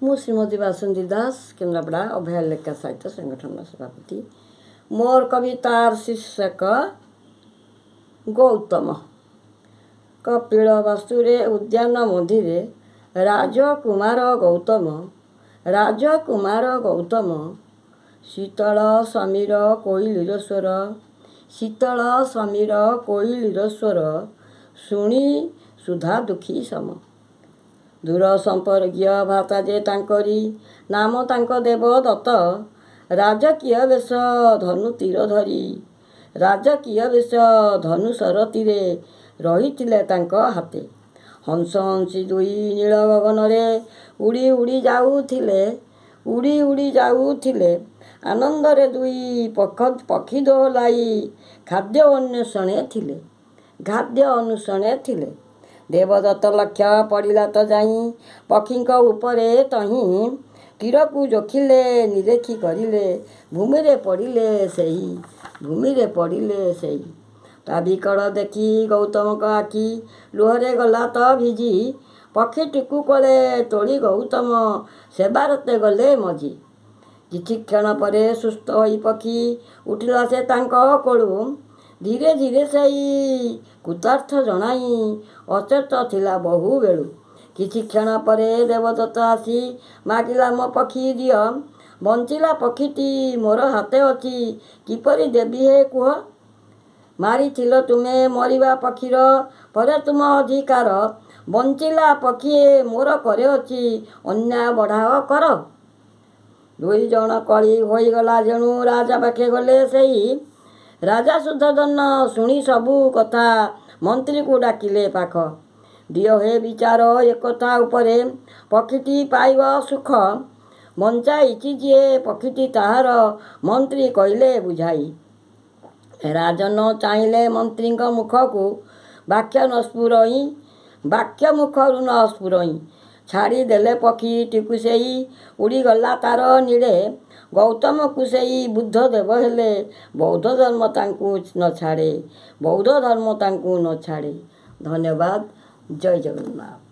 ମୁଁ ଶ୍ରୀମତୀ ବାସନ୍ତୀ ଦାସ କେନ୍ଦ୍ରାପଡ଼ା ଅଭୟ ଲେଖା ସାହିତ୍ୟ ସଂଗଠନ ସଭାପତି। ମୋର କବିତାର ଶୀର୍ଷକ ଗୌତମ। କପିଳ ବାସ୍ତୁରେ ଉଦ୍ୟାନ ମନ୍ଦିରେ ରାଜକୁମାର ଗୌତମ ଶୀତଳ ସମୀର କୋଇଲିର ସ୍ୱର ଶୁଣି ସୁଧା ଦୁଃଖୀ ସମ। ଦୂର ସମ୍ପର୍କୀୟ ଭାତା ଯେ ତାଙ୍କରି ନାମ ତାଙ୍କ ଦେବଦତ୍ତ। ରାଜକୀୟ ବେଶ ଧନୁଶର ତୀରେ ରହିଥିଲେ ତାଙ୍କ ହାତେ। ହଂସ ହଂସୀ ଦୁଇ ନୀଳ ଗଗନରେ ଉଡ଼ି ଉଡ଼ି ଯାଉଥିଲେ ଆନନ୍ଦରେ ଦୁଇ ପକ୍ଷୀ ଦୋହଲାଇ ଖାଦ୍ୟ ଅନ୍ୱେଷଣେ ଥିଲେ। ଦେବଦତ୍ତ ଲକ୍ଷ୍ୟ ପଡ଼ିଲା ତ ଯାଇ ପକ୍ଷୀଙ୍କ ଉପରେ ତହିଁ ତୀରକୁ ଯୋଖିଲେ ନିରେଖି କରିଲେ ଭୂମିରେ ପଡ଼ିଲେ ସେହି। ତା ବିକଳ ଦେଖି ଗୌତମଙ୍କ ଆଖି ଲୁହରେ ଗଲା ତ ଭିଜି। ପକ୍ଷୀଟିକୁ କୋଳେ ତୋଳି ଗୌତମ ସେବାରତେ ଗଲେ ମଜି। କିଛି କ୍ଷଣ ପରେ ସୁସ୍ଥ ହୋଇ ପକ୍ଷୀ ଉଠିଲା ସେ ତାଙ୍କ କୋଳୁ। ଧୀରେ ଧୀରେ ସେଇ କୃତାର୍ଥ ଜଣାଇ ଅଚେତ ଥିଲା ବହୁ ବେଳୁ। କିଛି କ୍ଷଣ ପରେ ଦେବଦତ୍ତ ଆସି ମାଗିଲା ମୋ ପକ୍ଷୀ ଦିଅ। ବଞ୍ଚିଲା ପକ୍ଷୀଟି ମୋର ହାତେ ଅଛି କିପରି ଦେବି ହେ କୁହ। ମାରିଥିଲ ତୁମେ ମରିବା ପକ୍ଷୀର ପରେ ତୁମ ଅଧିକାର। ବଞ୍ଚିଲା ପକ୍ଷୀ ମୋର କରେ ଅଛି ଅନ୍ୟାୟ ବଢ଼ାଅ କର। ଦୁଇ ଜଣ କଳି ହୋଇଗଲା ଯେଣୁ ରାଜା ପାଖେ ଗଲେ ସେଇ। ରାଜା ଶୁଦ୍ଧୋଧନ ଶୁଣି ସବୁ କଥା ମନ୍ତ୍ରୀକୁ ଡାକିଲେ ପାଖ। ଦିଅ ହେ ବିଚାର ଏକଥା ଉପରେ ପକ୍ଷୀଟି ପାଇବ ସୁଖ। ବଞ୍ଚାଇଛି ଯିଏ ପକ୍ଷୀଟି ତାହାର ମନ୍ତ୍ରୀ କହିଲେ ବୁଝାଇ। ରାଜନ ଚାହିଁଲେ ମନ୍ତ୍ରୀଙ୍କ ମୁଖକୁ ବାକ୍ୟ ମୁଖରୁ ନ ସ୍ଫୁରଇ। ଛାଡ଼ିଦେଲେ ପକ୍ଷୀଟିକୁ ସେଇ ଉଡ଼ିଗଲା ତାର ନୀଡ଼େ। ଗୌତମକୁ ସେଇ ବୁଦ୍ଧ ଦେବ ହେଲେ ବୌଦ୍ଧ ଧର୍ମ ତାଙ୍କୁ ନ ଛାଡ଼େ। ଧନ୍ୟବାଦ। ଜୟ ଜଗନ୍ନାଥ।